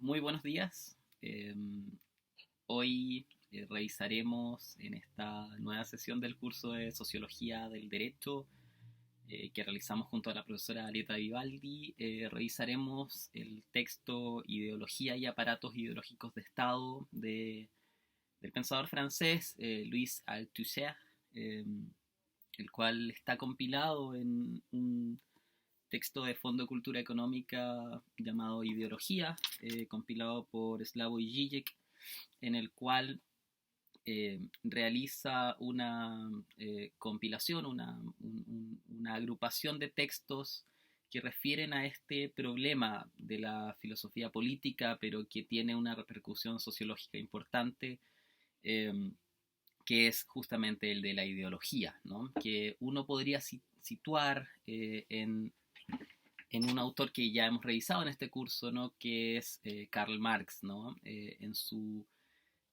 Muy buenos días. Hoy revisaremos en esta nueva sesión del curso de Sociología del Derecho que realizamos junto a la profesora Aleta Vivaldi. Revisaremos el texto Ideología y aparatos ideológicos de Estado del pensador francés Louis Althusser, el cual está compilado en un texto de Fondo de Cultura Económica llamado Ideología, compilado por Slavoj Žižek, en el cual realiza una compilación, una agrupación de textos que refieren a este problema de la filosofía política, pero que tiene una repercusión sociológica importante, eh, que es justamente el de la ideología, ¿no? Que uno podría situar en un autor que ya hemos revisado en este curso, ¿no? Que es Karl Marx, ¿no? En su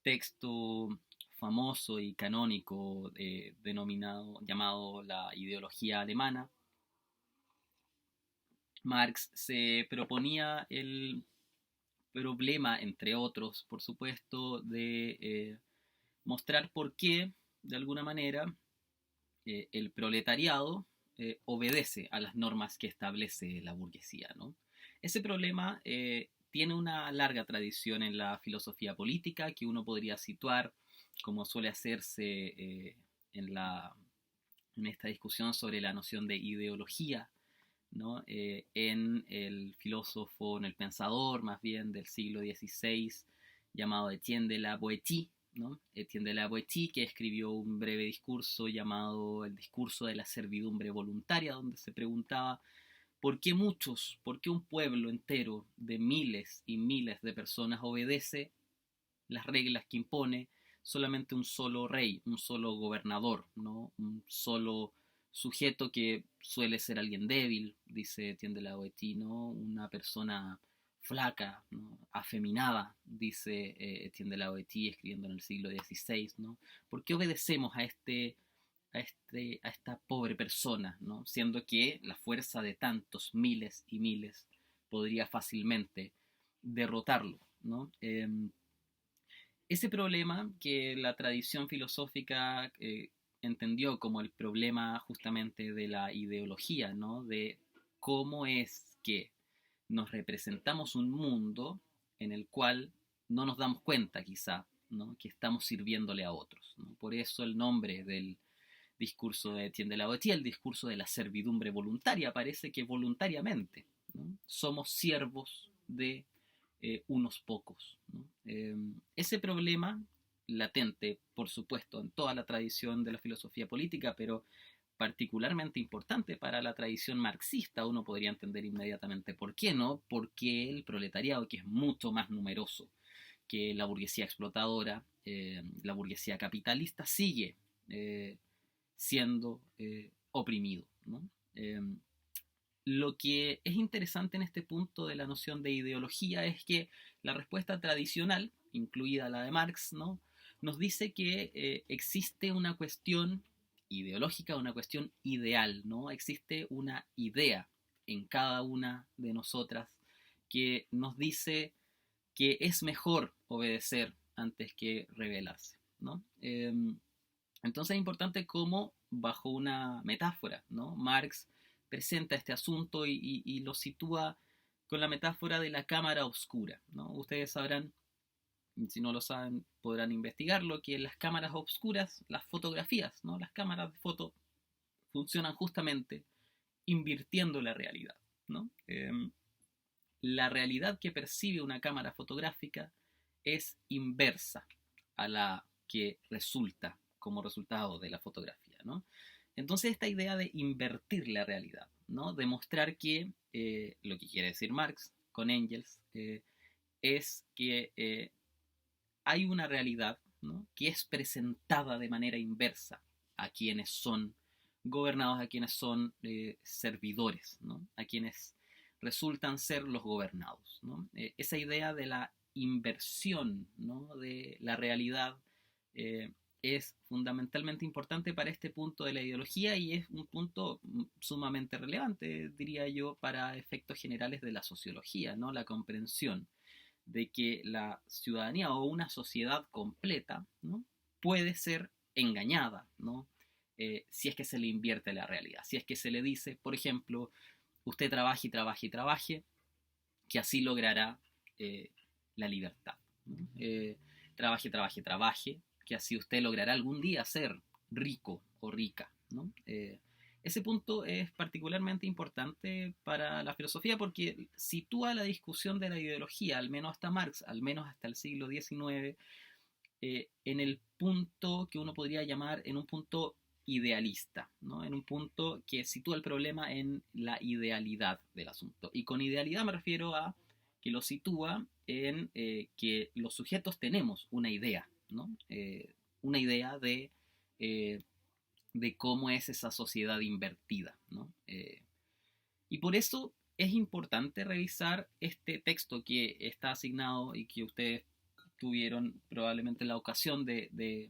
texto famoso y canónico llamado La ideología alemana, Marx se proponía el problema, entre otros, por supuesto, de mostrar por qué, de alguna manera, el proletariado obedece a las normas que establece la burguesía, ¿no? Ese problema tiene una larga tradición en la filosofía política que uno podría situar como suele hacerse en esta discusión sobre la noción de ideología, ¿no? En el filósofo, en el pensador más bien del siglo XVI llamado Etienne de la Boétie, ¿no? Etienne de la Boétie, que escribió un breve discurso llamado El discurso de la servidumbre voluntaria, donde se preguntaba por qué un pueblo entero de miles y miles de personas obedece las reglas que impone solamente un solo rey, un solo gobernador, ¿no? Un solo sujeto que suele ser alguien débil, dice Etienne de la Boétie, ¿no? Una persona flaca, ¿no? Afeminada, dice Etienne de la Boétie, escribiendo en el siglo XVI, ¿no? ¿Por qué obedecemos a esta pobre persona, ¿no? Siendo que la fuerza de tantos miles y miles podría fácilmente derrotarlo, ¿no? Ese problema que la tradición filosófica entendió como el problema justamente de la ideología, ¿no? De cómo es que nos representamos un mundo en el cual no nos damos cuenta quizá, ¿no? Que estamos sirviéndole a otros, ¿no? Por eso el nombre del discurso de Etienne de la Boétie, el discurso de la servidumbre voluntaria, parece que voluntariamente, ¿no? Somos siervos de unos pocos, ¿no? Ese problema latente, por supuesto, en toda la tradición de la filosofía política, pero particularmente importante para la tradición marxista, uno podría entender inmediatamente por qué, ¿no? Porque el proletariado, que es mucho más numeroso que la burguesía explotadora, la burguesía capitalista, sigue siendo oprimido, ¿no? Lo que es interesante en este punto de la noción de ideología es que la respuesta tradicional, incluida la de Marx, ¿no? Nos dice que existe una cuestión ideológica, una cuestión ideal, ¿no? Existe una idea en cada una de nosotras que nos dice que es mejor obedecer antes que rebelarse, ¿no? Entonces es importante cómo, bajo una metáfora, ¿no? Marx presenta este asunto y lo sitúa con la metáfora de la cámara oscura, ¿no? Ustedes sabrán, si no lo saben, podrán investigarlo, que las cámaras oscuras, las fotografías, ¿no? Las cámaras de foto funcionan justamente invirtiendo la realidad, ¿no? La realidad que percibe una cámara fotográfica es inversa a la que resulta como resultado de la fotografía, ¿no? Entonces esta idea de invertir la realidad, ¿no? Demostrar que, lo que quiere decir Marx con Engels, es que hay una realidad, ¿no? Que es presentada de manera inversa a quienes son gobernados, a quienes son servidores, ¿no? A quienes resultan ser los gobernados, ¿no? Esa idea de la inversión, ¿no? De la realidad es fundamentalmente importante para este punto de la ideología y es un punto sumamente relevante, diría yo, para efectos generales de la sociología, ¿no? La comprensión de que la ciudadanía o una sociedad completa, ¿no?, puede ser engañada, ¿no? Si es que se le invierte la realidad, si es que se le dice, por ejemplo, usted trabaje y trabaje y trabaje, que así logrará la libertad, ¿no? Trabaje, trabaje, trabaje, que así usted logrará algún día ser rico o rica, ¿no? Ese punto es particularmente importante para la filosofía porque sitúa la discusión de la ideología, al menos hasta Marx, al menos hasta el siglo XIX, en el punto que uno podría llamar en un punto idealista, ¿no? En un punto que sitúa el problema en la idealidad del asunto. Y con idealidad me refiero a que lo sitúa en que los sujetos tenemos una idea, ¿no? Una idea de cómo es esa sociedad invertida, ¿no? Y por eso es importante revisar este texto que está asignado y que ustedes tuvieron probablemente la ocasión de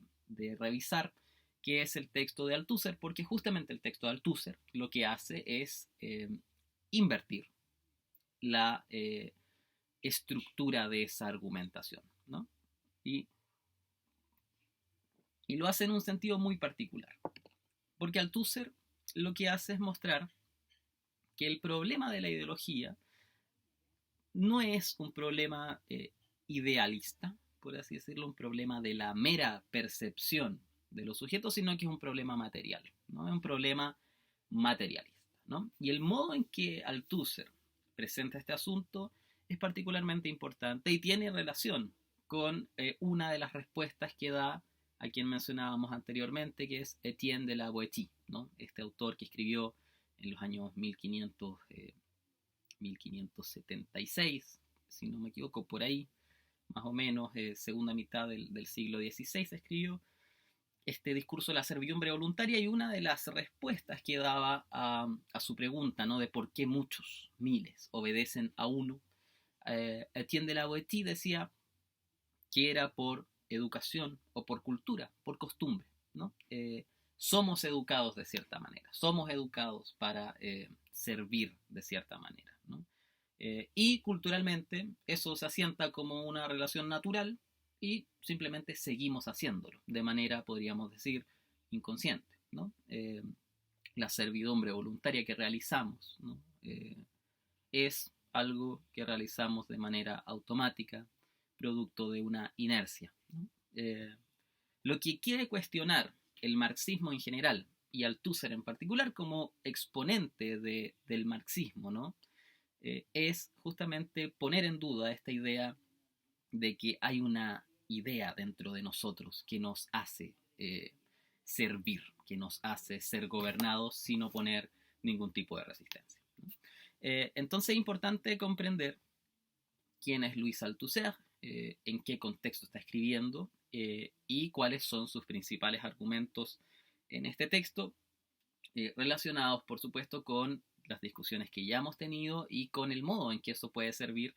revisar, que es el texto de Althusser, porque justamente el texto de Althusser lo que hace es invertir la estructura de esa argumentación, ¿no? Y, y lo hace en un sentido muy particular, porque Althusser lo que hace es mostrar que el problema de la ideología no es un problema idealista, por así decirlo, un problema de la mera percepción de los sujetos, sino que es un problema material, ¿no? Es un problema materialista, ¿no? Y el modo en que Althusser presenta este asunto es particularmente importante y tiene relación con una de las respuestas que da a quien mencionábamos anteriormente, que es Etienne de la Boétie, ¿no? Este autor que escribió en los años 1576, si no me equivoco, por ahí, más o menos, segunda mitad del siglo XVI, escribió este discurso de la servidumbre voluntaria, y una de las respuestas que daba a su pregunta, ¿no?, de por qué muchos, miles, obedecen a uno, Etienne de la Boétie decía que era por educación o por cultura, por costumbre, ¿no? Somos educados de cierta manera, somos educados para servir de cierta manera, ¿no? Y culturalmente eso se asienta como una relación natural y simplemente seguimos haciéndolo de manera, podríamos decir, inconsciente, ¿no? La servidumbre voluntaria que realizamos, ¿no? Es algo que realizamos de manera automática, producto de una inercia, ¿no? Lo que quiere cuestionar el marxismo en general y Althusser en particular como exponente del marxismo, ¿no? Es justamente poner en duda esta idea de que hay una idea dentro de nosotros que nos hace servir, que nos hace ser gobernados sin oponer ningún tipo de resistencia, ¿no? Entonces es importante comprender quién es Louis Althusser, en qué contexto está escribiendo y cuáles son sus principales argumentos en este texto, relacionados por supuesto con las discusiones que ya hemos tenido y con el modo en que eso puede servir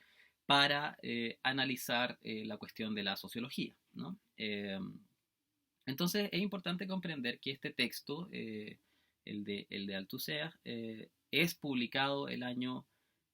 para analizar la cuestión de la sociología, ¿no? Entonces es importante comprender que este texto, el de Althusser, es publicado el año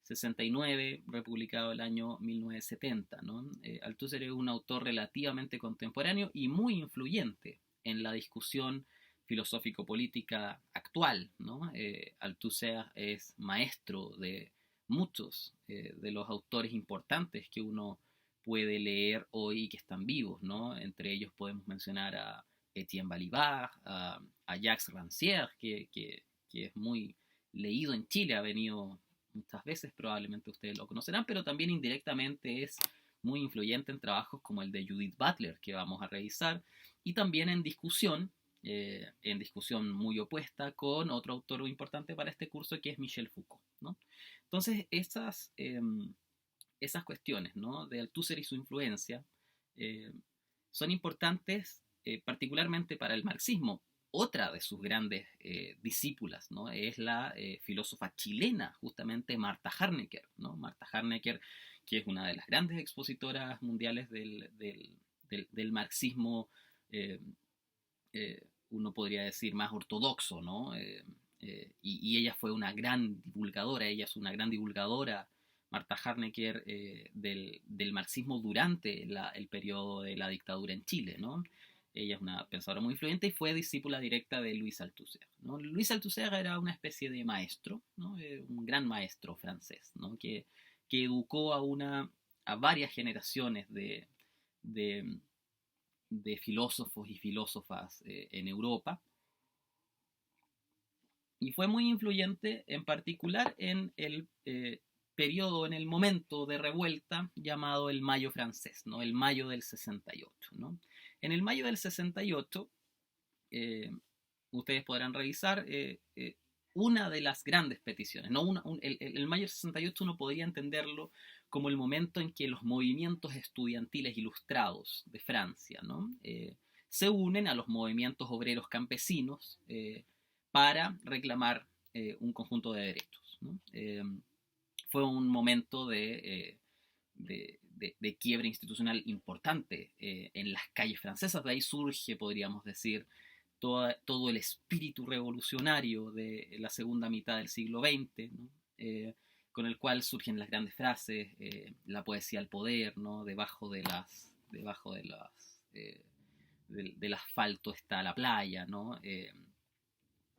69, republicado el año 1970, ¿no? Althusser es un autor relativamente contemporáneo y muy influyente en la discusión filosófico-política actual, ¿no? Althusser es maestro de muchos de los autores importantes que uno puede leer hoy que están vivos, ¿no? Entre ellos podemos mencionar a Etienne Balibar, a Jacques Rancière, que es muy leído en Chile, ha venido muchas veces, probablemente ustedes lo conocerán, pero también indirectamente es muy influyente en trabajos como el de Judith Butler, que vamos a revisar, y también en discusión muy opuesta con otro autor importante para este curso, que es Michel Foucault, ¿no? Entonces, esas cuestiones, ¿no?, de Althusser y su influencia son importantes particularmente para el marxismo. Otra de sus grandes discípulas, ¿no?, es la filósofa chilena, justamente Marta Harnecker, ¿no? Marta Harnecker, que es una de las grandes expositoras mundiales del marxismo, uno podría decir más ortodoxo, ¿no? Y ella fue una gran divulgadora, ella es una gran divulgadora Marta Harnecker, del marxismo durante el periodo de la dictadura en Chile, ¿no? Ella es una pensadora muy influyente y fue discípula directa de Louis Althusser, ¿no? Louis Althusser era una especie de maestro, ¿no? Un gran maestro francés, ¿no? Que educó a varias generaciones de, de filósofos y filósofas en Europa, y fue muy influyente en particular en el periodo, en el momento de revuelta llamado el Mayo francés, ¿no? El Mayo del 68, ¿no? En el Mayo del 68, eh, ustedes podrán revisar una de las grandes peticiones, ¿no? El Mayo del 68 uno podría entenderlo como el momento en que los movimientos estudiantiles ilustrados de Francia, ¿no? Se unen a los movimientos obreros campesinos para reclamar un conjunto de derechos, ¿no? Fue un momento de quiebre institucional importante en las calles francesas. De ahí surge, podríamos decir, todo el espíritu revolucionario de la segunda mitad del siglo XX, ¿no? Con el cual surgen las grandes frases, la poesía al poder, ¿no? Del asfalto está la playa, ¿no?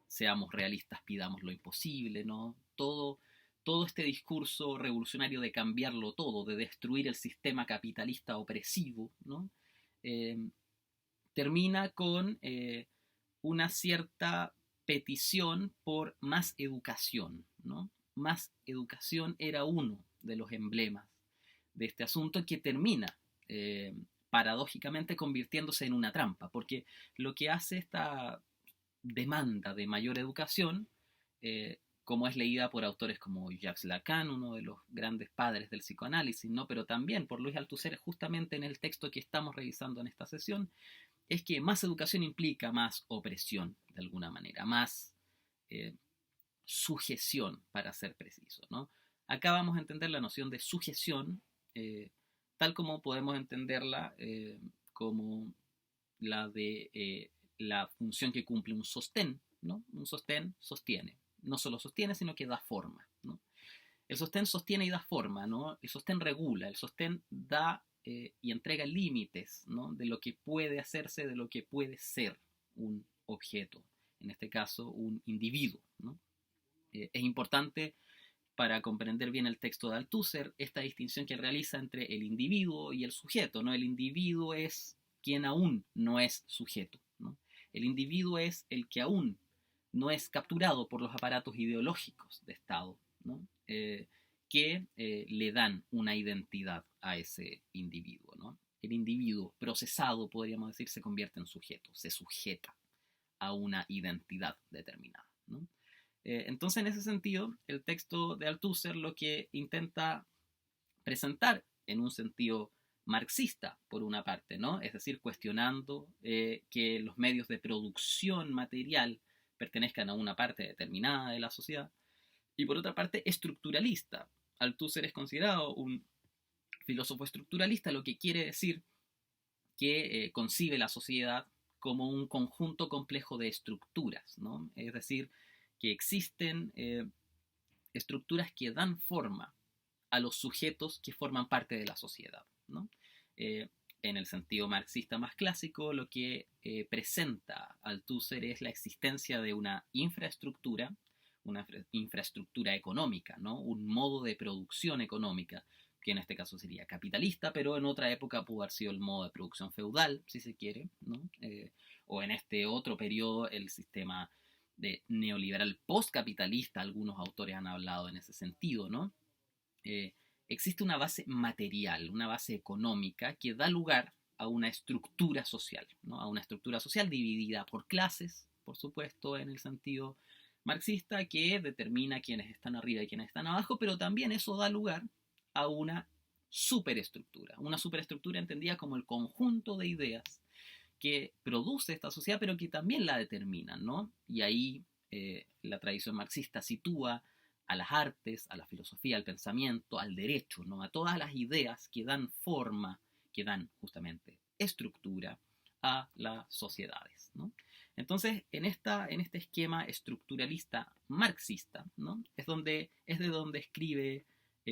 Seamos realistas, pidamos lo imposible, ¿no? Todo este discurso revolucionario de cambiarlo todo, de destruir el sistema capitalista opresivo, ¿no? Eh, Termina con una cierta petición por más educación, ¿no? Más educación era uno de los emblemas de este asunto, que termina paradójicamente convirtiéndose en una trampa, porque lo que hace esta demanda de mayor educación, como es leída por autores como Jacques Lacan, uno de los grandes padres del psicoanálisis, ¿no? Pero también por Louis Althusser, justamente en el texto que estamos revisando en esta sesión, es que más educación implica más opresión, de alguna manera, más eh, sujeción, para ser preciso, ¿no? Acá vamos a entender la noción de sujeción tal como podemos entenderla como la de la función que cumple un sostén, ¿no? Un sostén sostiene, no solo sostiene, sino que da forma, ¿no? El sostén sostiene y da forma, ¿no? El sostén regula, el sostén da y entrega límites, ¿no? De lo que puede hacerse, de lo que puede ser un objeto, en este caso un individuo, ¿no? Es importante para comprender bien el texto de Althusser esta distinción que realiza entre el individuo y el sujeto, ¿no? El individuo es quien aún no es sujeto, ¿no? El individuo es el que aún no es capturado por los aparatos ideológicos de Estado, ¿no? Que le dan una identidad a ese individuo, ¿no? El individuo procesado, podríamos decir, se convierte en sujeto, se sujeta a una identidad determinada, ¿no? Entonces, en ese sentido, el texto de Althusser lo que intenta presentar en un sentido marxista, por una parte, ¿no? Es decir, cuestionando que los medios de producción material pertenezcan a una parte determinada de la sociedad, y por otra parte, estructuralista. Althusser es considerado un filósofo estructuralista, lo que quiere decir que concibe la sociedad como un conjunto complejo de estructuras, ¿no? Es decir, que existen estructuras que dan forma a los sujetos que forman parte de la sociedad, ¿no? En el sentido marxista más clásico, lo que presenta Althusser es la existencia de una infraestructura económica, ¿no? Un modo de producción económica, que en este caso sería capitalista, pero en otra época pudo haber sido el modo de producción feudal, si se quiere, ¿no? O en este otro periodo el sistema de neoliberal postcapitalista, algunos autores han hablado en ese sentido, ¿no? Existe una base material, una base económica que da lugar a una estructura social, ¿no? A una estructura social dividida por clases, por supuesto, en el sentido marxista, que determina quiénes están arriba y quiénes están abajo, pero también eso da lugar a una superestructura entendida como el conjunto de ideas que produce esta sociedad, pero que también la determinan, ¿no? Y ahí la tradición marxista sitúa a las artes, a la filosofía, al pensamiento, al derecho, ¿no? A todas las ideas que dan forma, que dan justamente estructura a las sociedades, ¿no? Entonces, en este esquema estructuralista marxista, ¿no? Es de donde escribe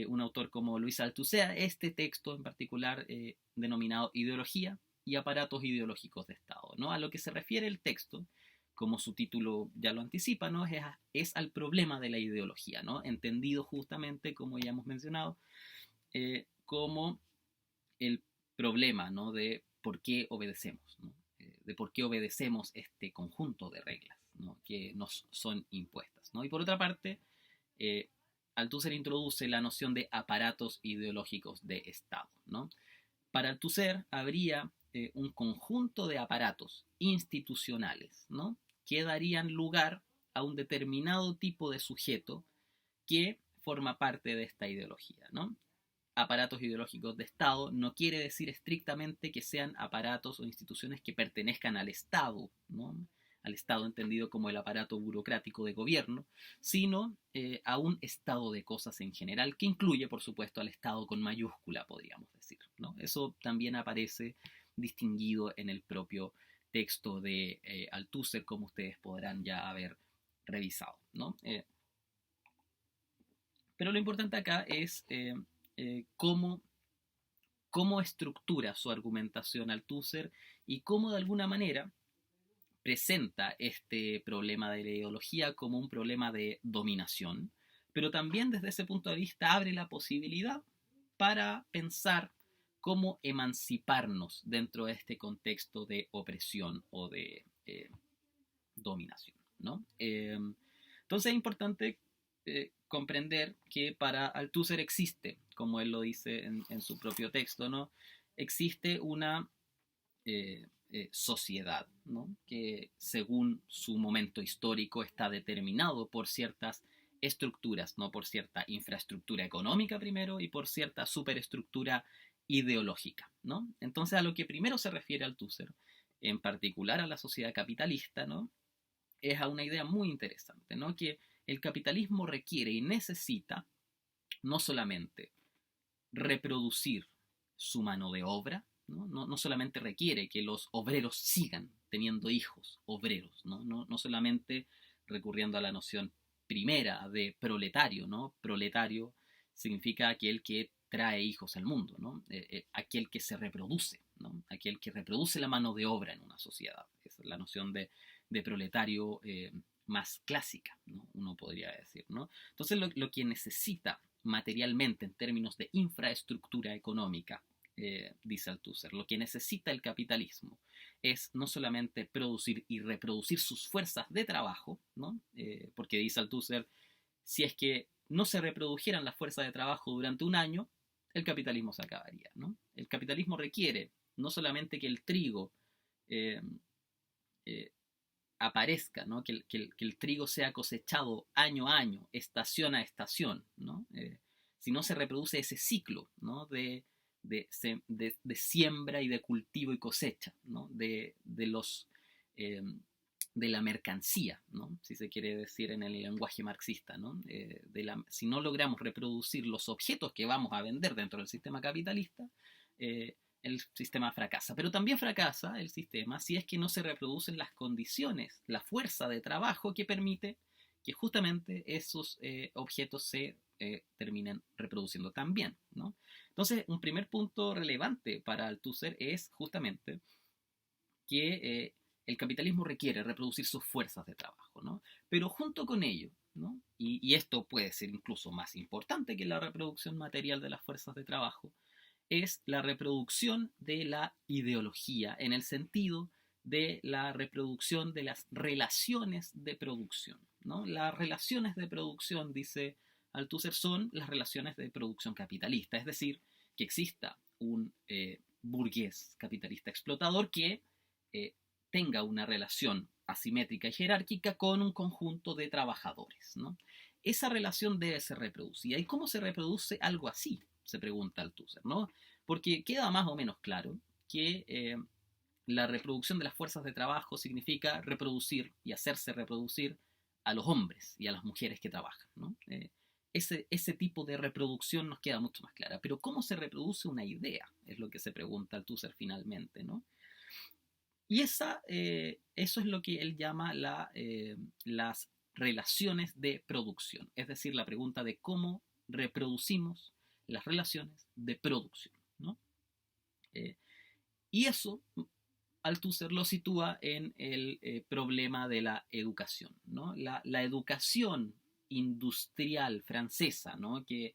un autor como Luis Althusser, este texto en particular denominado Ideología y aparatos ideológicos de Estado, ¿no? A lo que se refiere el texto, como su título ya lo anticipa, ¿no? Es al problema de la ideología, ¿no? Entendido justamente, como ya hemos mencionado, como el problema, ¿no? De por qué obedecemos, ¿no? De por qué obedecemos este conjunto de reglas, ¿no? Que nos son impuestas, ¿no? Y por otra parte, Althusser introduce la noción de aparatos ideológicos de Estado, ¿no? Para Althusser habría un conjunto de aparatos institucionales, ¿no? Que darían lugar a un determinado tipo de sujeto que forma parte de esta ideología, ¿no? Aparatos ideológicos de Estado no quiere decir estrictamente que sean aparatos o instituciones que pertenezcan al Estado, ¿no? Al Estado entendido como el aparato burocrático de gobierno, sino a un estado de cosas en general, que incluye, por supuesto, al Estado con mayúscula, podríamos decir, ¿no? Eso también aparece distinguido en el propio texto de Althusser, como ustedes podrán ya haber revisado, ¿no? Pero lo importante acá es cómo estructura su argumentación Althusser y cómo de alguna manera presenta este problema de la ideología como un problema de dominación, pero también desde ese punto de vista abre la posibilidad para pensar cómo emanciparnos dentro de este contexto de opresión o de dominación, ¿no? Entonces es importante comprender que para Althusser existe, como él lo dice en su propio texto, ¿no? Existe una sociedad, ¿no? Que según su momento histórico está determinado por ciertas estructuras, ¿no? Por cierta infraestructura económica primero y por cierta superestructura ideológica, ¿no? Entonces a lo que primero se refiere Althusser, en particular a la sociedad capitalista, ¿no? Es a una idea muy interesante, ¿no? Que el capitalismo requiere y necesita no solamente reproducir su mano de obra, no solamente requiere que los obreros sigan teniendo hijos obreros, no solamente recurriendo a la noción primera de proletario, ¿no? Proletario significa aquel que trae hijos al mundo, ¿no? Aquel que se reproduce, ¿no? Aquel que reproduce la mano de obra en una sociedad. Esa es la noción de proletario más clásica, ¿no? Uno podría decir, ¿no? Entonces lo que necesita materialmente en términos de infraestructura económica, dice Althusser, lo que necesita el capitalismo es no solamente producir y reproducir sus fuerzas de trabajo, ¿no? Porque dice Althusser, si es que no se reprodujeran las fuerzas de trabajo durante un año, el capitalismo se acabaría, ¿no? El capitalismo requiere no solamente que el trigo eh, eh, aparezca, ¿no? Que el trigo sea cosechado año a año, estación a estación, ¿no? Si no se reproduce ese ciclo, ¿no? De siembra y de cultivo y cosecha, ¿no? Los, de la mercancía, ¿no? Si se quiere decir en el lenguaje marxista, ¿no? Si no logramos reproducir los objetos que vamos a vender dentro del sistema capitalista, el sistema fracasa. Pero también fracasa el sistema si es que no se reproducen las condiciones, la fuerza de trabajo que permite que justamente esos objetos se terminen reproduciendo también, ¿no? Entonces, un primer punto relevante para Althusser es justamente que el capitalismo requiere reproducir sus fuerzas de trabajo, ¿no? Pero junto con ello, ¿no? Y esto puede ser incluso más importante que la reproducción material de las fuerzas de trabajo, es la reproducción de la ideología en el sentido de la reproducción de las relaciones de producción, ¿no? Las relaciones de producción, dice Althusser, son las relaciones de producción capitalista, es decir, que exista un burgués capitalista explotador que tenga una relación asimétrica y jerárquica con un conjunto de trabajadores, ¿no? Esa relación debe ser reproducida. ¿Y cómo se reproduce algo así? Se pregunta Althusser, ¿no? Porque queda más o menos claro que la reproducción de las fuerzas de trabajo significa reproducir y hacerse reproducir a los hombres y a las mujeres que trabajan, ¿no? Ese tipo de reproducción nos queda mucho más clara. Pero ¿cómo se reproduce una idea? Es lo que se pregunta Althusser finalmente, ¿no? Y eso es lo que él llama las relaciones de producción, es decir, la pregunta de cómo reproducimos las relaciones de producción, ¿no? Y eso Althusser lo sitúa en el problema de la educación, ¿no? La educación industrial francesa, ¿no? que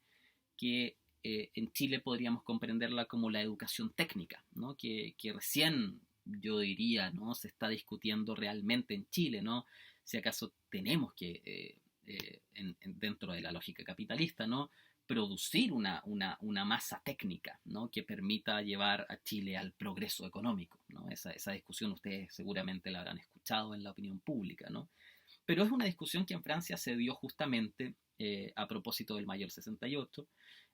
en Chile podríamos comprenderla como la educación técnica, ¿no? Que recién, yo diría, ¿no? Se está discutiendo realmente en Chile, ¿no? Si acaso tenemos que, dentro de la lógica capitalista, ¿no? Producir una masa técnica, ¿no? Que permita llevar a Chile al progreso económico, ¿no? Esa discusión ustedes seguramente la habrán escuchado en la opinión pública, ¿no? Pero es una discusión que en Francia se dio justamente a propósito del Mayo del 68,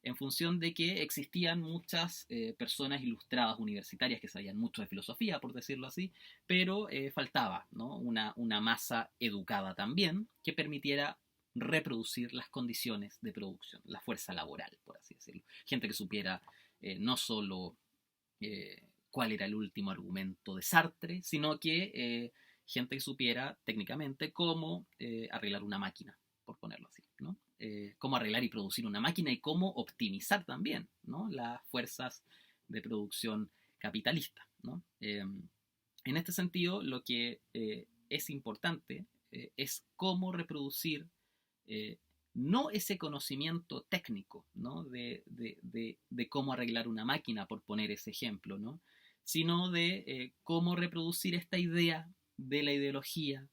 en función de que existían muchas personas ilustradas universitarias que sabían mucho de filosofía, por decirlo así, pero faltaba, ¿no? una masa educada también que permitiera reproducir las condiciones de producción, la fuerza laboral, por así decirlo. Gente que supiera no solo cuál era el último argumento de Sartre, sino que gente que supiera técnicamente cómo arreglar una máquina, por ponerlo así, ¿no? Cómo arreglar y producir una máquina y cómo optimizar también, ¿no? Las fuerzas de producción capitalista, ¿no? En este sentido, lo que es importante es cómo reproducir no ese conocimiento técnico, ¿no? de cómo arreglar una máquina, por poner ese ejemplo, ¿no? Sino de cómo reproducir esta idea de la ideología,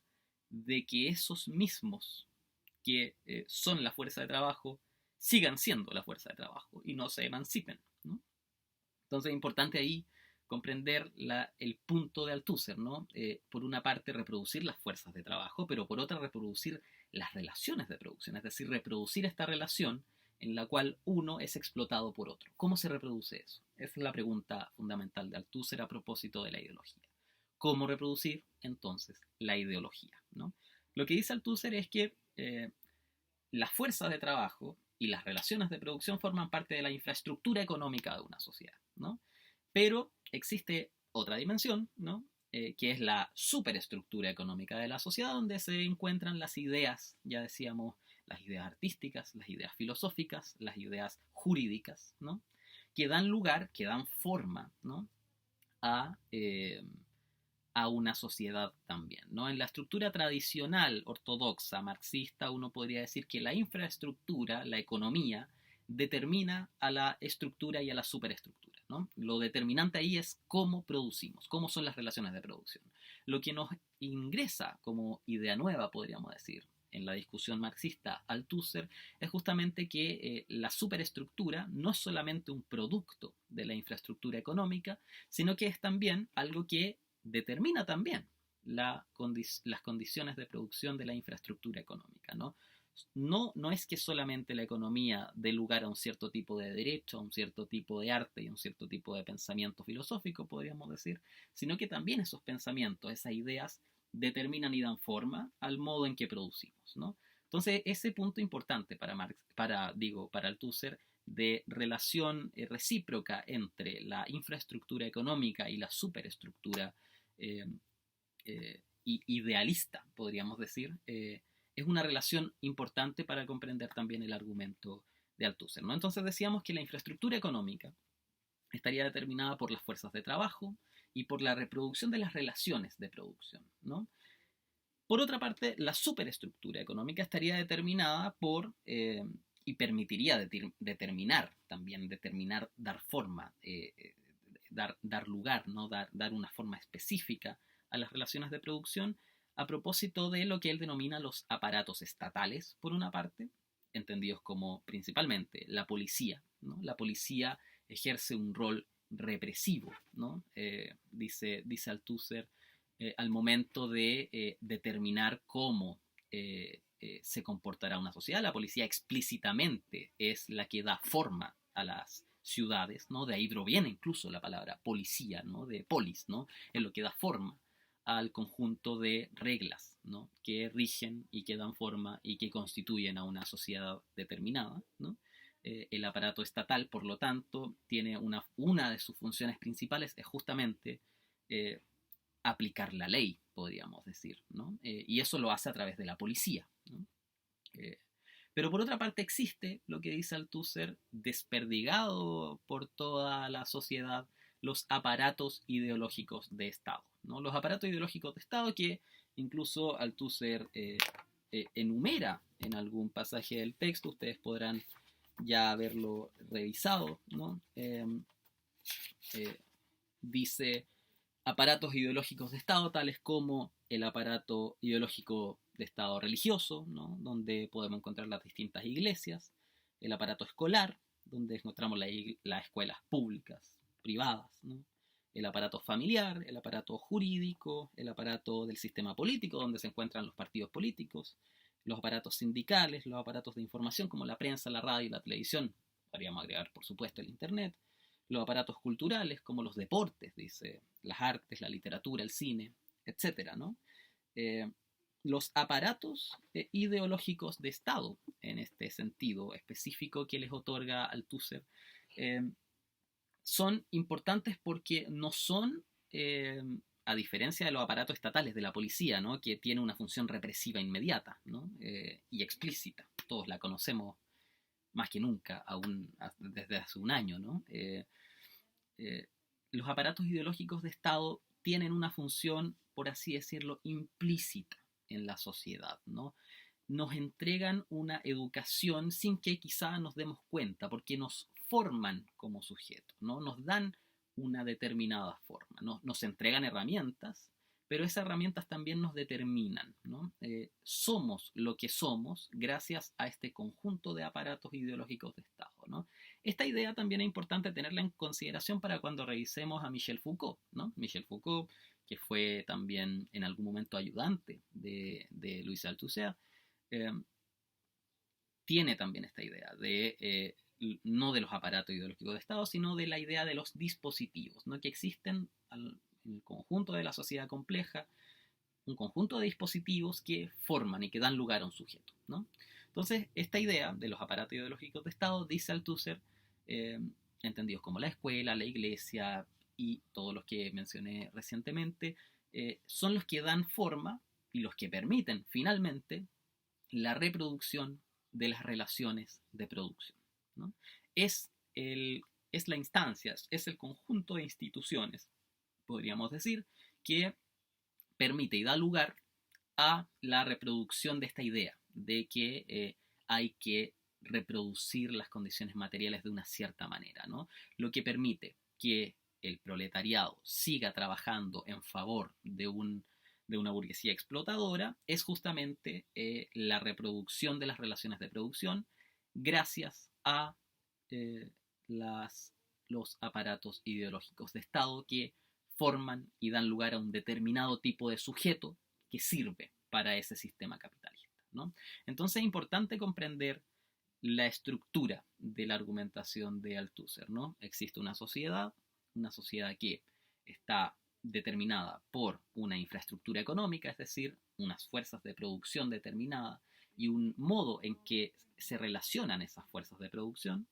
de que esos mismos que son la fuerza de trabajo sigan siendo la fuerza de trabajo y no se emancipen, ¿no? Entonces es importante ahí comprender el punto de Althusser, ¿no? Por una parte reproducir las fuerzas de trabajo, pero por otra reproducir las relaciones de producción, es decir, reproducir esta relación en la cual uno es explotado por otro. ¿Cómo se reproduce eso? Esa es la pregunta fundamental de Althusser a propósito de la ideología. ¿Cómo reproducir entonces la ideología, ¿no? Lo que dice Althusser es que las fuerzas de trabajo y las relaciones de producción forman parte de la infraestructura económica de una sociedad, ¿no? Pero existe otra dimensión, ¿no? Que es la superestructura económica de la sociedad, donde se encuentran las ideas, ya decíamos, las ideas artísticas, las ideas filosóficas, las ideas jurídicas, ¿no? Que dan lugar, que dan forma, ¿no? a, eh, a una sociedad también, ¿no? En la estructura tradicional, ortodoxa, marxista, uno podría decir que la infraestructura, la economía, determina a la estructura y a la superestructura, ¿no? Lo determinante ahí es cómo producimos, cómo son las relaciones de producción. Lo que nos ingresa como idea nueva, podríamos decir, en la discusión marxista Althusser, es justamente que la superestructura no es solamente un producto de la infraestructura económica, sino que es también algo que determina también las condiciones de producción de la infraestructura económica, ¿no? No es que solamente la economía dé lugar a un cierto tipo de derecho, a un cierto tipo de arte y a un cierto tipo de pensamiento filosófico, podríamos decir, sino que también esos pensamientos, esas ideas, determinan y dan forma al modo en que producimos, ¿no? Entonces, ese punto importante para Marx, para Althusser, de relación recíproca entre la infraestructura económica y la superestructura eh, idealista, podríamos decir, es una relación importante para comprender también el argumento de Althusser, ¿no? Entonces decíamos que la infraestructura económica estaría determinada por las fuerzas de trabajo y por la reproducción de las relaciones de producción, ¿no? Por otra parte, la superestructura económica estaría determinada por y permitiría determinar, dar forma, dar lugar, ¿no? dar una forma específica a las relaciones de producción a propósito de lo que él denomina los aparatos estatales, por una parte, entendidos como principalmente la policía, ¿no? La policía ejerce un rol represivo, ¿no? Dice Althusser, al momento de determinar cómo se comportará una sociedad. La policía explícitamente es la que da forma a las ciudades, ¿no? De ahí proviene incluso la palabra policía, ¿no? De polis, ¿no? Es lo que da forma al conjunto de reglas, ¿no? Que rigen y que dan forma y que constituyen a una sociedad determinada, ¿no? El aparato estatal, por lo tanto, tiene una de sus funciones principales es justamente aplicar la ley, podríamos decir, ¿no? Y eso lo hace a través de la policía, ¿no? Pero por otra parte existe, lo que dice Althusser, desperdigado por toda la sociedad, los aparatos ideológicos de Estado, ¿no? Los aparatos ideológicos de Estado que incluso Althusser enumera en algún pasaje del texto, ustedes podrán ya haberlo revisado, ¿no? Dice aparatos ideológicos de Estado, tales como el aparato ideológico de Estado religioso, ¿no? Donde podemos encontrar las distintas iglesias, el aparato escolar, donde encontramos las escuelas públicas, privadas, ¿no? El aparato familiar, el aparato jurídico, el aparato del sistema político, donde se encuentran los partidos políticos, los aparatos sindicales, los aparatos de información como la prensa, la radio y la televisión, podríamos agregar por supuesto el Internet, los aparatos culturales como los deportes, dice, las artes, la literatura, el cine, etcétera, ¿no? Eh, los aparatos ideológicos de Estado, en este sentido específico que les otorga Althusser, eh, son importantes porque no son, a diferencia de los aparatos estatales de la policía, ¿no? Que tiene una función represiva inmediata, ¿no? Y explícita. Todos la conocemos más que nunca, aún desde hace un año, ¿no? Eh, los aparatos ideológicos de Estado tienen una función, por así decirlo, implícita en la sociedad, ¿no? Nos entregan una educación sin que quizá nos demos cuenta, porque nos forman como sujetos, ¿no? Nos dan una determinada forma, ¿no? Nos entregan herramientas, pero esas herramientas también nos determinan, ¿no? Somos lo que somos gracias a este conjunto de aparatos ideológicos de Estado, ¿no? Esta idea también es importante tenerla en consideración para cuando revisemos a Michel Foucault, ¿no? Michel Foucault, que fue también en algún momento ayudante de Louis Althusser, eh, tiene también esta idea de no de los aparatos ideológicos de Estado, sino de la idea de los dispositivos, ¿no? Que existen en el conjunto de la sociedad compleja, un conjunto de dispositivos que forman y que dan lugar a un sujeto, ¿no? Entonces, esta idea de los aparatos ideológicos de Estado, dice Althusser, eh, entendidos como la escuela, la iglesia y todos los que mencioné recientemente, son los que dan forma y los que permiten finalmente la reproducción de las relaciones de producción, ¿no? Es, el, es la instancia, es el conjunto de instituciones, podríamos decir, que permite y da lugar a la reproducción de esta idea de que hay que reproducir las condiciones materiales de una cierta manera, ¿no? Lo que permite que el proletariado siga trabajando en favor de una burguesía explotadora es justamente la reproducción de las relaciones de producción gracias a eh, las, los aparatos ideológicos de Estado que forman y dan lugar a un determinado tipo de sujeto que sirve para ese sistema capitalista, ¿no? Entonces es importante comprender la estructura de la argumentación de Althusser, ¿no? Existe una sociedad que está determinada por una infraestructura económica, es decir, unas fuerzas de producción determinadas y un modo en que se relacionan esas fuerzas de producción,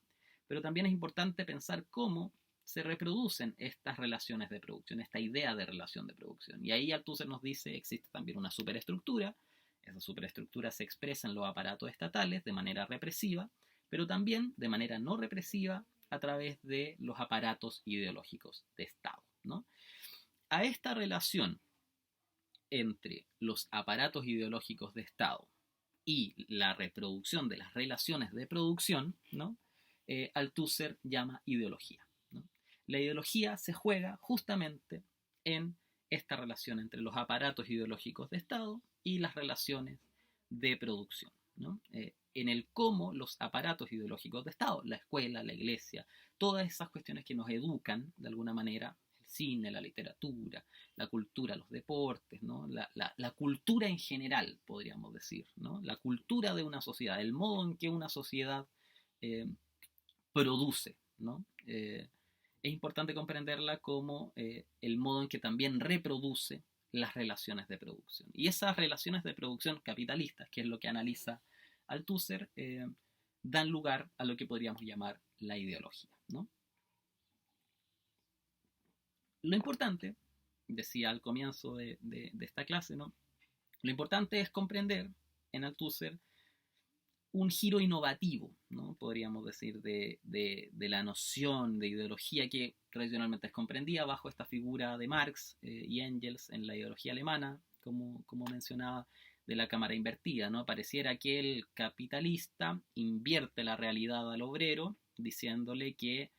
pero también es importante pensar cómo se reproducen estas relaciones de producción, esta idea de relación de producción. Y ahí Althusser nos dice existe también una superestructura, esa superestructura se expresa en los aparatos estatales de manera represiva, pero también de manera no represiva a través de los aparatos ideológicos de Estado, ¿no? A esta relación entre los aparatos ideológicos de Estado y la reproducción de las relaciones de producción, ¿no? Althusser llama ideología, ¿no? La ideología se juega justamente en esta relación entre los aparatos ideológicos de Estado y las relaciones de producción, ¿no? En el cómo los aparatos ideológicos de Estado, la escuela, la iglesia, todas esas cuestiones que nos educan de alguna manera, el cine, la literatura, la cultura, los deportes, ¿no? La cultura en general, podríamos decir, ¿no? La cultura de una sociedad, el modo en que una sociedad eh, produce, ¿no? Es importante comprenderla como el modo en que también reproduce las relaciones de producción. Y esas relaciones de producción capitalistas, que es lo que analiza Althusser, dan lugar a lo que podríamos llamar la ideología, ¿no? Lo importante, decía al comienzo de esta clase, ¿no? Lo importante es comprender en Althusser un giro innovativo, ¿no? Podríamos decir, de la noción de ideología que tradicionalmente es comprendida bajo esta figura de Marx y Engels en la ideología alemana, como mencionaba, de la cámara invertida, ¿no? Pareciera que el capitalista invierte la realidad al obrero, diciéndole que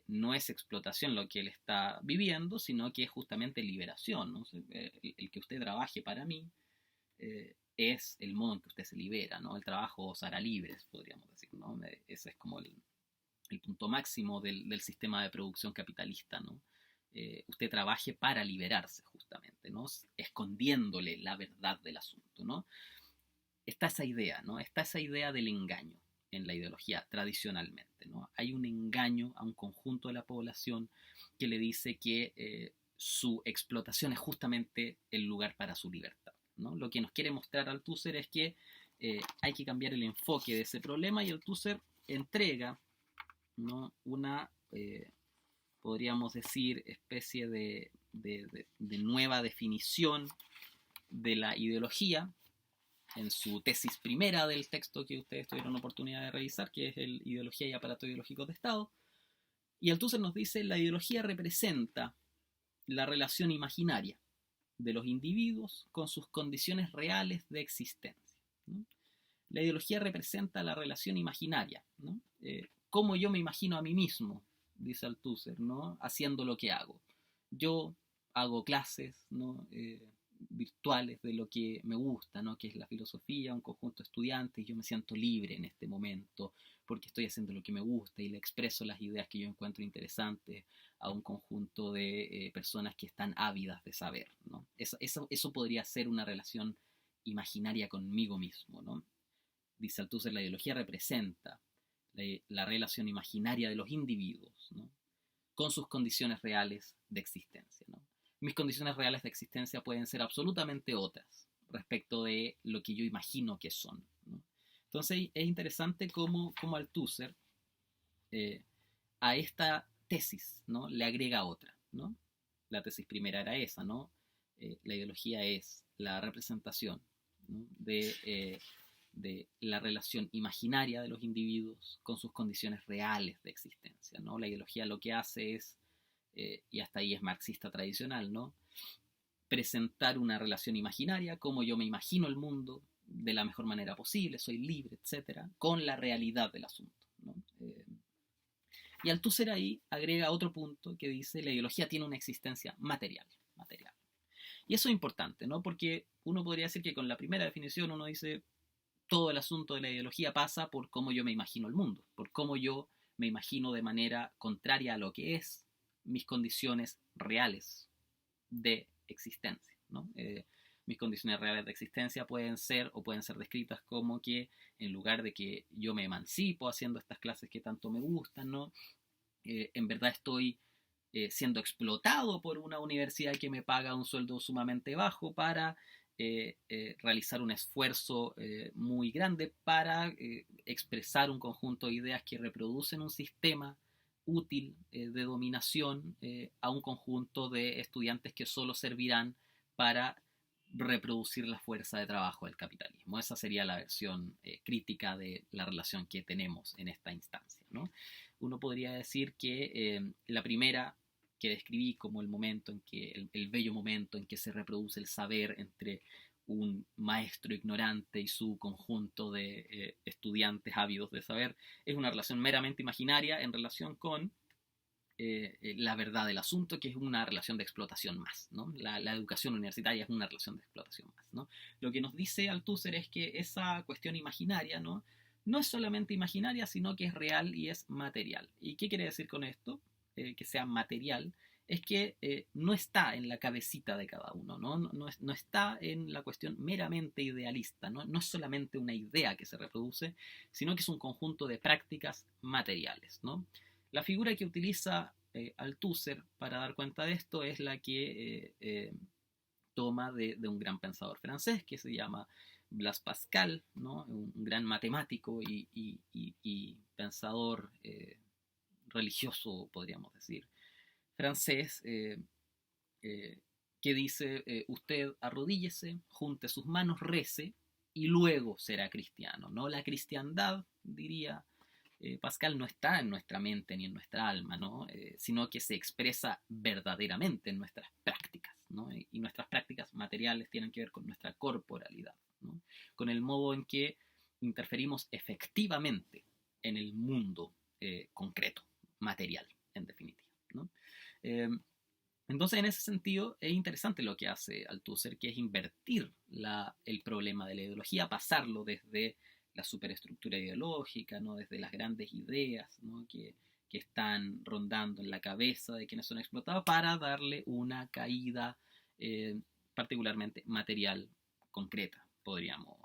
no es explotación lo que él está viviendo, sino que es justamente liberación, ¿no? El que usted trabaje para mí es el modo en que usted se libera, ¿no? El trabajo os hará libres, podríamos decir, ¿no? Ese es como el punto máximo del sistema de producción capitalista, ¿no? Usted trabaje para liberarse, justamente, ¿no? Escondiéndole la verdad del asunto, ¿no? Está esa idea, ¿no? Está esa idea del engaño en la ideología tradicionalmente, ¿no? Hay un engaño a un conjunto de la población que le dice que su explotación es justamente el lugar para su libertad, ¿no? Lo que nos quiere mostrar Althusser es que hay que cambiar el enfoque de ese problema y Althusser entrega, ¿no? Una, podríamos decir, especie de nueva definición de la ideología en su tesis primera del texto que ustedes tuvieron oportunidad de revisar, que es el Ideología y Aparatos Ideológicos de Estado. Y Althusser nos dice, la ideología representa la relación imaginaria de los individuos con sus condiciones reales de existencia, ¿no? La ideología representa la relación imaginaria, ¿no? Cómo yo me imagino a mí mismo, dice Althusser, ¿no? Haciendo lo que hago. Yo hago clases, ¿no? Virtuales de lo que me gusta, ¿no? Que es la filosofía, un conjunto de estudiantes, y yo me siento libre en este momento porque estoy haciendo lo que me gusta y le expreso las ideas que yo encuentro interesantes a un conjunto de personas que están ávidas de saber, ¿no? Eso podría ser una relación imaginaria conmigo mismo, ¿no? Dice Althusser, la ideología representa la relación imaginaria de los individuos, ¿no? Con sus condiciones reales de existencia, ¿no? Mis condiciones reales de existencia pueden ser absolutamente otras respecto de lo que yo imagino que son, ¿no? Entonces es interesante cómo Althusser a esta tesis, ¿no? Le agrega otra, ¿no? La tesis primera era esa, ¿no? La ideología es la representación, ¿no? De la relación imaginaria de los individuos con sus condiciones reales de existencia, ¿no? La ideología lo que hace es, y hasta ahí es marxista tradicional, ¿no? Presentar una relación imaginaria, como yo me imagino el mundo de la mejor manera posible, soy libre, etcétera, con la realidad del asunto, ¿no? Y Althusser ahí agrega otro punto que dice la ideología tiene una existencia material. Y eso es importante, ¿no? Porque uno podría decir que con la primera definición uno dice todo el asunto de la ideología pasa por cómo yo me imagino el mundo, por cómo yo me imagino de manera contraria a lo que es mis condiciones reales de existencia, ¿no? Mis condiciones reales de existencia pueden ser o pueden ser descritas como que en lugar de que yo me emancipo haciendo estas clases que tanto me gustan, ¿no? En verdad estoy siendo explotado por una universidad que me paga un sueldo sumamente bajo para realizar un esfuerzo muy grande para expresar un conjunto de ideas que reproducen un sistema útil de dominación a un conjunto de estudiantes que solo servirán para reproducir la fuerza de trabajo del capitalismo. Esa sería la versión crítica de la relación que tenemos en esta instancia, ¿no? Uno podría decir que la primera que describí como el momento en que, el bello momento en que se reproduce el saber entre un maestro ignorante y su conjunto de estudiantes ávidos de saber, es una relación meramente imaginaria en relación con la verdad del asunto, que es una relación de explotación más, ¿no? La educación universitaria es una relación de explotación más, ¿no? Lo que nos dice Althusser es que esa cuestión imaginaria, ¿no? No es solamente imaginaria, sino que es real y es material. ¿Y qué quiere decir con esto? Que sea material, es que no está en la cabecita de cada uno, ¿no? No está en la cuestión meramente idealista, ¿no? No es solamente una idea que se reproduce, sino que es un conjunto de prácticas materiales, ¿no? La figura que utiliza Althusser para dar cuenta de esto es la que toma de un gran pensador francés que se llama Blaise Pascal, ¿no? Un gran matemático y pensador religioso, podríamos decir, francés, que dice, usted arrodíllese, junte sus manos, rece, y luego será cristiano, ¿no? La cristiandad, diría Pascal, no está en nuestra mente ni en nuestra alma, ¿no? Sino que se expresa verdaderamente en nuestras prácticas, ¿no? Y nuestras prácticas materiales tienen que ver con nuestra corporalidad, ¿no? Con el modo en que interferimos efectivamente en el mundo concreto, material, en definitiva, ¿no? Eh, entonces, en ese sentido, es interesante lo que hace Althusser, que es invertir el problema de la ideología, pasarlo desde la superestructura ideológica, ¿no? Desde las grandes ideas, ¿no? que están rondando en la cabeza de quienes son explotados, para darle una caída eh, particularmente material, concreta, podríamos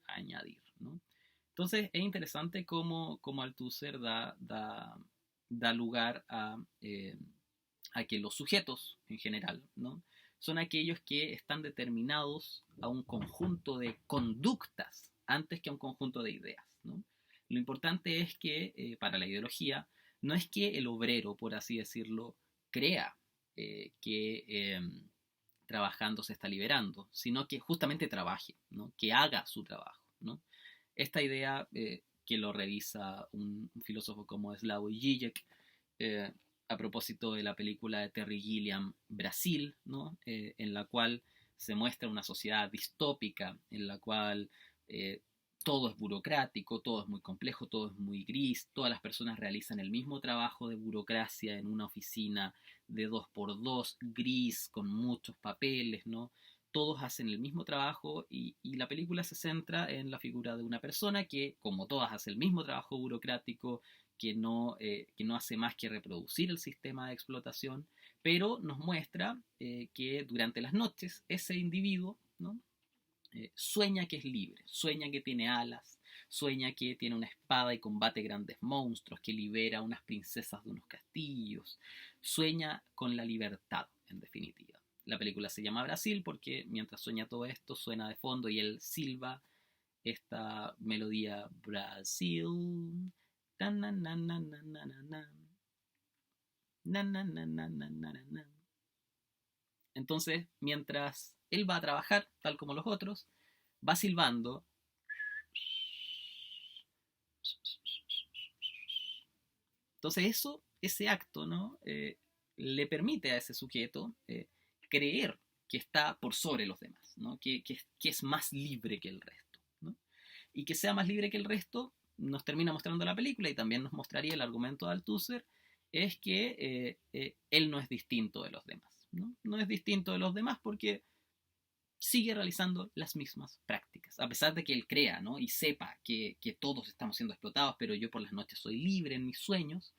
añadir, ¿no? Entonces, es interesante cómo Althusser da lugar a que los sujetos en general, ¿no? Son aquellos que están determinados a un conjunto de conductas antes que a un conjunto de ideas, ¿no? Lo importante es que para la ideología no es que el obrero, por así decirlo, crea que trabajando se está liberando, sino que justamente trabaje, ¿no? Que haga su trabajo, ¿no? Esta idea que lo revisa un filósofo como Slavoj Žižek, eh, a propósito de la película de Terry Gilliam, Brasil, ¿no? En la cual se muestra una sociedad distópica, en la cual todo es burocrático, todo es muy complejo, todo es muy gris, todas las personas realizan el mismo trabajo de burocracia en una oficina de 2x2, gris, con muchos papeles, ¿no? Todos hacen el mismo trabajo y la película se centra en la figura de una persona que, como todas, hace el mismo trabajo burocrático, que no hace más que reproducir el sistema de explotación, pero nos muestra que durante las noches ese individuo, ¿no? Sueña que es libre, sueña que tiene alas, sueña que tiene una espada y combate grandes monstruos, que libera a unas princesas de unos castillos, sueña con la libertad, en definitiva. La película se llama Brasil porque mientras sueña todo esto suena de fondo y él silba esta melodía Brasil. Entonces, mientras él va a trabajar, tal como los otros, va silbando. Entonces ese acto, ¿no? Le permite a ese sujeto creer que está por sobre los demás, ¿no? Que es más libre que el resto, ¿no? Y que sea más libre que el resto nos termina mostrando la película y también nos mostraría el argumento de Althusser, es que él no es distinto de los demás, ¿no? No es distinto de los demás porque sigue realizando las mismas prácticas, a pesar de que él crea, ¿no? Y sepa que todos estamos siendo explotados, pero yo por las noches soy libre en mis sueños,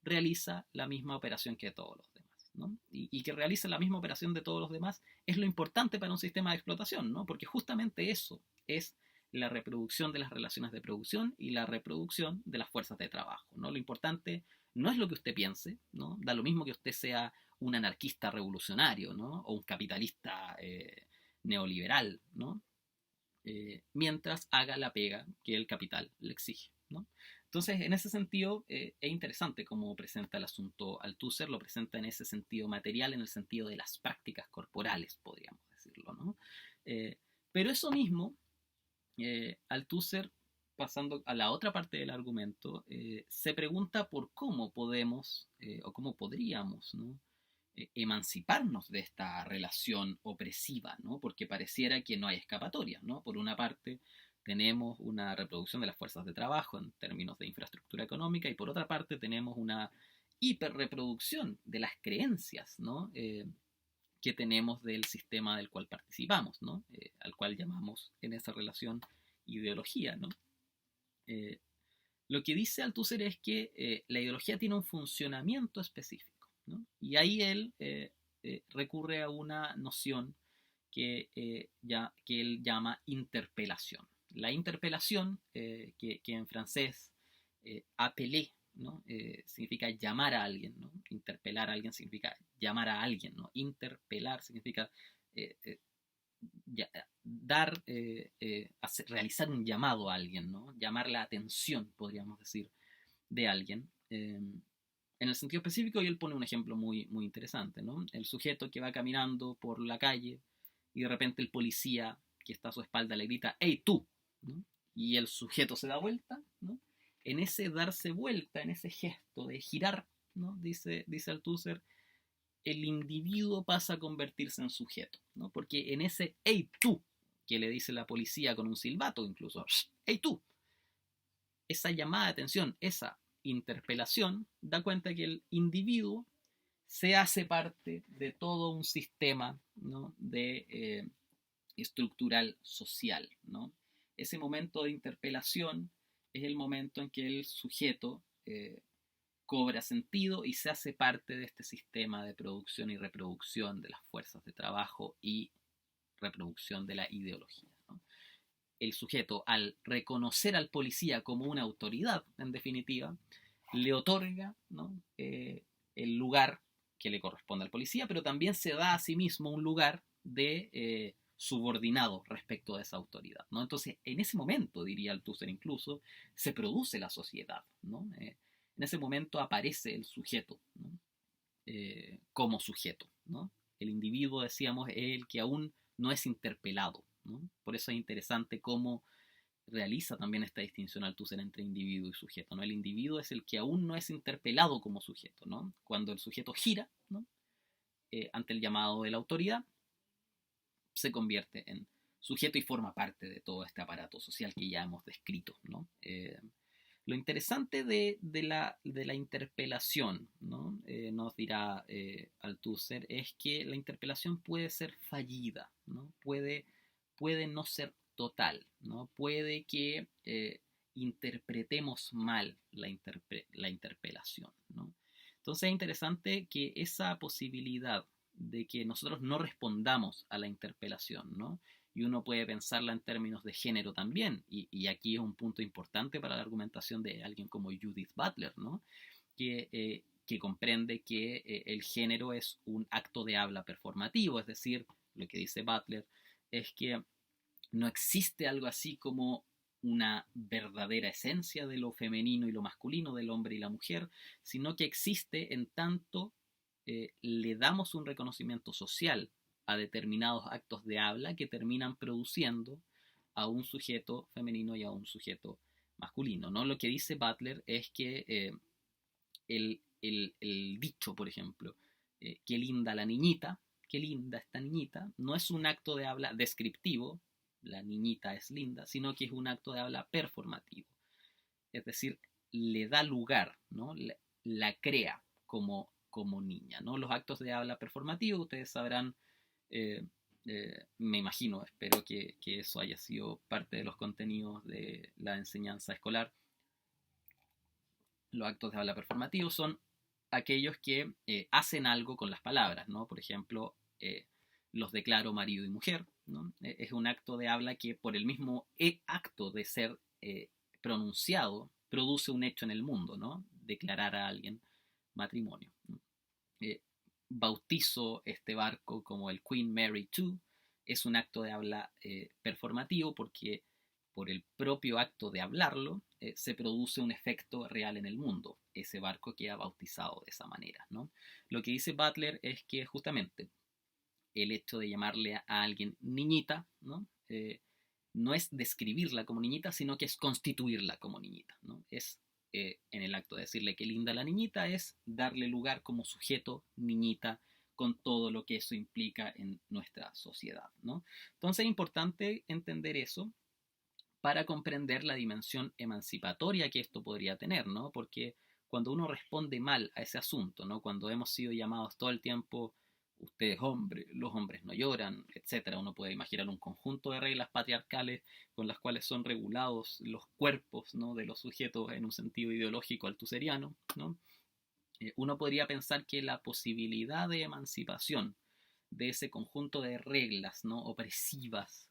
realiza la misma operación que todos los demás, ¿no? Y que realiza la misma operación de todos los demás es lo importante para un sistema de explotación, ¿no? Porque justamente eso es la reproducción de las relaciones de producción y la reproducción de las fuerzas de trabajo, ¿no? Lo importante no es lo que usted piense, ¿no? Da lo mismo que usted sea un anarquista revolucionario, ¿no? O un capitalista neoliberal, ¿no? Mientras haga la pega que el capital le exige, ¿no? Entonces, en ese sentido, es interesante cómo presenta el asunto Althusser, lo presenta en ese sentido material, en el sentido de las prácticas corporales, podríamos decirlo, ¿no? Pero eso mismo, Althusser, pasando a la otra parte del argumento, se pregunta por cómo podemos o cómo podríamos, ¿no? Emanciparnos de esta relación opresiva, ¿no? Porque pareciera que no hay escapatoria, ¿no? Por una parte, tenemos una reproducción de las fuerzas de trabajo en términos de infraestructura económica y por otra parte tenemos una hiperreproducción de las creencias, ¿no? Que tenemos del sistema del cual participamos, ¿no? Al cual llamamos en esa relación ideología, ¿no? Eh, lo que dice Althusser es que la ideología tiene un funcionamiento específico, ¿no? Y ahí él recurre a una noción que él llama interpelación. La interpelación, que en francés appeler, ¿no? Significa llamar a alguien, ¿no? Interpelar a alguien significa llamar a alguien, ¿no? Interpelar significa eh, eh, realizar un llamado a alguien, ¿no? Llamar la atención, podríamos decir, de alguien. En el sentido específico, y él pone un ejemplo muy, interesante, ¿no? El sujeto que va caminando por la calle y de repente el policía que está a su espalda le grita, ¡hey tú! ¿No? Y el sujeto se da vuelta, ¿no? En ese darse vuelta, en ese gesto de girar, ¿no? Dice Althusser, el individuo pasa a convertirse en sujeto, ¿no? Porque en ese ¡hey tú! Que le dice la policía con un silbato incluso, ¡hey tú! Esa llamada de atención, esa interpelación, da cuenta que el individuo se hace parte de todo un sistema, ¿no? Estructural social, ¿no? Ese momento de interpelación es el momento en que el sujeto cobra sentido y se hace parte de este sistema de producción y reproducción de las fuerzas de trabajo y reproducción de la ideología, ¿no? El sujeto, al reconocer al policía como una autoridad, en definitiva, le otorga, ¿no? El lugar que le corresponde al policía, pero también se da a sí mismo un lugar de subordinado respecto a esa autoridad, ¿no? Entonces, en ese momento, diría Althusser incluso, se produce la sociedad, ¿no? En ese momento aparece el sujeto, ¿no? Como sujeto, ¿no? El individuo, decíamos, es el que aún no es interpelado, ¿no? Por eso es interesante cómo realiza también esta distinción Althusser entre individuo y sujeto, ¿no? El individuo es el que aún no es interpelado como sujeto, ¿no? Cuando el sujeto gira, ¿no? Ante el llamado de la autoridad, se convierte en sujeto y forma parte de todo este aparato social que ya hemos descrito, ¿no? Lo interesante de la interpelación, ¿no? Nos dirá Althusser, es que la interpelación puede ser fallida, ¿no? Puede no ser total, ¿no? Puede que interpretemos mal la interpelación, ¿no? Entonces es interesante que esa posibilidad de que nosotros no respondamos a la interpelación, ¿no? Y uno puede pensarla en términos de género también, y aquí es un punto importante para la argumentación de alguien como Judith Butler, ¿no? Que comprende que el género es un acto de habla performativo, es decir, lo que dice Butler es que no existe algo así como una verdadera esencia de lo femenino y lo masculino, del hombre y la mujer, sino que existe en tanto le damos un reconocimiento social a determinados actos de habla que terminan produciendo a un sujeto femenino y a un sujeto masculino, ¿no? Lo que dice Butler es que el dicho, por ejemplo, qué linda la niñita, qué linda esta niñita, no es un acto de habla descriptivo, la niñita es linda, sino que es un acto de habla performativo. Es decir, le da lugar, ¿no? La crea como niña, ¿no? Los actos de habla performativo, ustedes sabrán, me imagino, espero que eso haya sido parte de los contenidos de la enseñanza escolar. Los actos de habla performativos son aquellos que hacen algo con las palabras, ¿no? Por ejemplo, los declaro marido y mujer, ¿no? Es un acto de habla que por el mismo acto de ser pronunciado produce un hecho en el mundo, ¿no? Declarar a alguien matrimonio, ¿no? Bautizo este barco como el Queen Mary II, es un acto de habla performativo porque por el propio acto de hablarlo se produce un efecto real en el mundo. Ese barco queda bautizado de esa manera, ¿no? Lo que dice Butler es que justamente el hecho de llamarle a alguien niñita, ¿no? No es describirla como niñita, sino que es constituirla como niñita, ¿no? Es en el acto de decirle que linda la niñita, es darle lugar como sujeto niñita con todo lo que eso implica en nuestra sociedad, ¿no? Entonces es importante entender eso para comprender la dimensión emancipatoria que esto podría tener, ¿no? Porque cuando uno responde mal a ese asunto, ¿no? Cuando hemos sido llamados todo el tiempo, usted es hombre, los hombres no lloran, etcétera, uno puede imaginar un conjunto de reglas patriarcales con las cuales son regulados los cuerpos, ¿no? De los sujetos en un sentido ideológico altuseriano, ¿no? Uno podría pensar que la posibilidad de emancipación de ese conjunto de reglas, ¿no? Opresivas,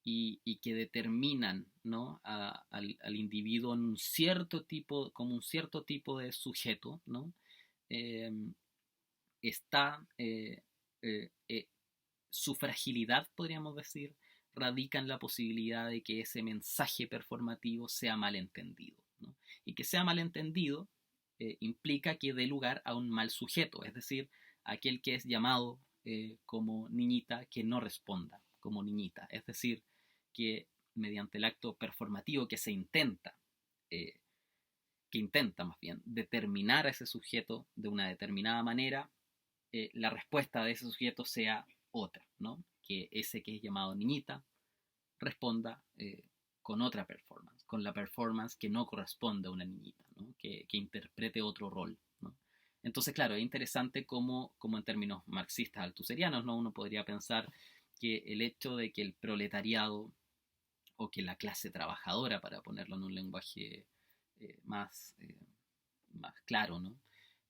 y que determinan, ¿no? Al individuo en un cierto tipo, como un cierto tipo de sujeto, ¿no? Eh, está su fragilidad, podríamos decir, radica en la posibilidad de que ese mensaje performativo sea malentendido, ¿no? Y que sea malentendido implica que dé lugar a un mal sujeto, es decir, aquel que es llamado como niñita que no responda como niñita. Es decir, que mediante el acto performativo eh, que intenta más bien determinar a ese sujeto de una determinada manera, la respuesta de ese sujeto sea otra, ¿no? Que ese que es llamado niñita responda con otra performance, con la performance que no corresponde a una niñita, ¿no? Que interprete otro rol, ¿no? Entonces, claro, es interesante cómo en términos marxistas altuserianos, ¿no? Uno podría pensar que el hecho de que el proletariado o que la clase trabajadora, para ponerlo en un lenguaje eh, más, eh, más claro, ¿no?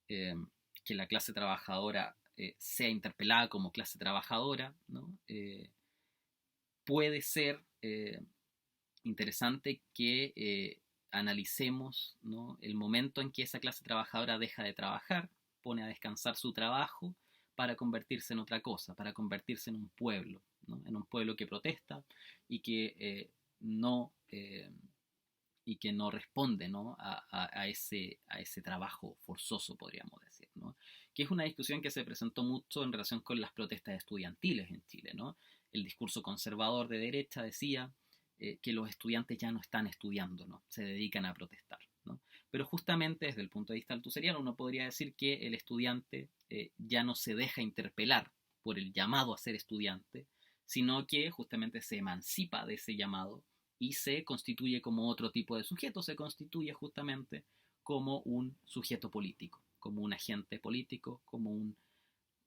Eh, que la clase trabajadora sea interpelada como clase trabajadora, ¿no? Puede ser interesante que analicemos, ¿no? El momento en que esa clase trabajadora deja de trabajar, pone a descansar su trabajo para convertirse en otra cosa, para convertirse en un pueblo, ¿no? En un pueblo que protesta y que no y que no responde, ¿no? A ese trabajo forzoso, podríamos decir, ¿no? Que es una discusión que se presentó mucho en relación con las protestas estudiantiles en Chile, ¿no? El discurso conservador de derecha decía que los estudiantes ya no están estudiando, ¿no? Se dedican a protestar, ¿no? Pero justamente desde el punto de vista altuseriano uno podría decir que el estudiante ya no se deja interpelar por el llamado a ser estudiante, sino que justamente se emancipa de ese llamado y se constituye como otro tipo de sujeto, se constituye justamente como un sujeto político, como un agente político, como un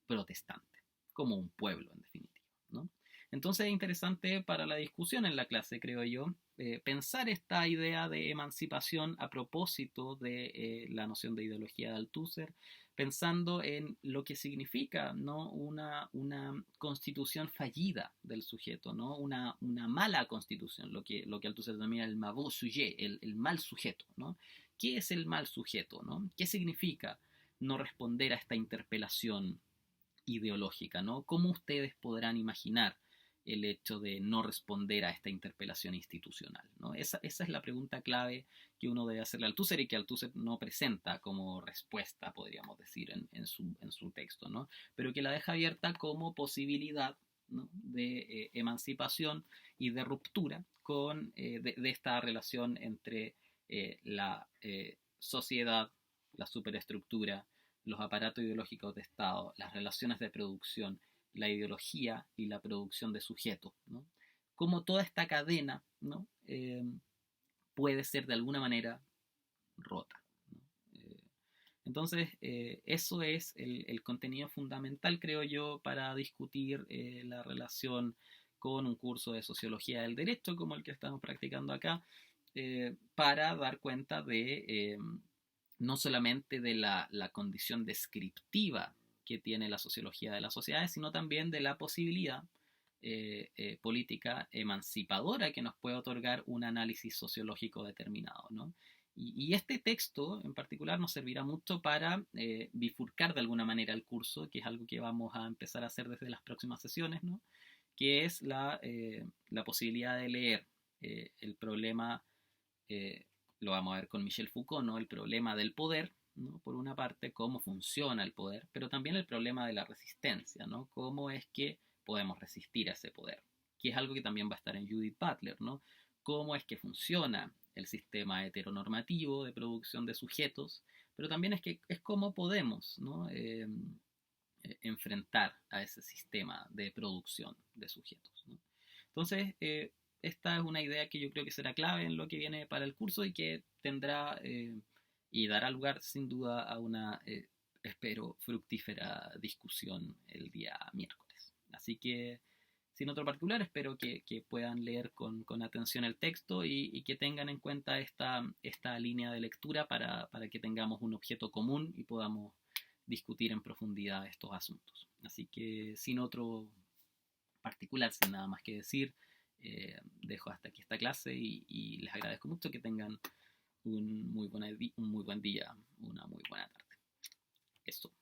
protestante, como un pueblo en definitiva, ¿no? Entonces es interesante para la discusión en la clase, creo yo, pensar esta idea de emancipación a propósito de la noción de ideología de Althusser, pensando en lo que significa, ¿no? Una constitución fallida del sujeto, ¿no? Una mala constitución, lo que Althusser denomina el mauvais sujet, el mal sujeto, ¿no? ¿Qué es el mal sujeto, ¿no? ¿Qué significa no responder a esta interpelación ideológica, ¿no? ¿Cómo ustedes podrán imaginar el hecho de no responder a esta interpelación institucional, ¿no? Esa es la pregunta clave que uno debe hacerle a Althusser y que Althusser no presenta como respuesta, podríamos decir, en su texto, ¿no? Pero que la deja abierta como posibilidad, ¿no? De emancipación y de ruptura de esta relación entre la sociedad, la superestructura, los aparatos ideológicos de Estado, las relaciones de producción, la ideología y la producción de sujetos, ¿no? Cómo toda esta cadena, ¿no? Puede ser de alguna manera rota, ¿no? Entonces, eso es el contenido fundamental, creo yo, para discutir la relación con un curso de sociología del derecho como el que estamos practicando acá, para dar cuenta de no solamente de la condición descriptiva que tiene la sociología de las sociedades, sino también de la posibilidad política emancipadora que nos puede otorgar un análisis sociológico determinado, ¿no? Y este texto en particular nos servirá mucho para bifurcar de alguna manera el curso, que es algo que vamos a empezar a hacer desde las próximas sesiones, ¿no? Que es la posibilidad de leer el problema, eh, lo vamos a ver con Michel Foucault, ¿no? El problema del poder, ¿no? Por una parte, cómo funciona el poder, pero también el problema de la resistencia, ¿no? Cómo es que podemos resistir a ese poder, que es algo que también va a estar en Judith Butler, ¿no? Cómo es que funciona el sistema heteronormativo de producción de sujetos, pero también es cómo podemos, ¿no? Enfrentar a ese sistema de producción de sujetos, ¿no? Entonces, esta es una idea que yo creo que será clave en lo que viene para el curso y que tendrá y dará lugar sin duda a una, espero, fructífera discusión el día miércoles. Así que, sin otro particular, espero que puedan leer con atención el texto y que tengan en cuenta esta línea de lectura para que tengamos un objeto común y podamos discutir en profundidad estos asuntos. Así que, sin otro particular, sin nada más que decir, dejo hasta aquí esta clase y les agradezco mucho que tengan un muy buen día, una muy buena tarde. Eso.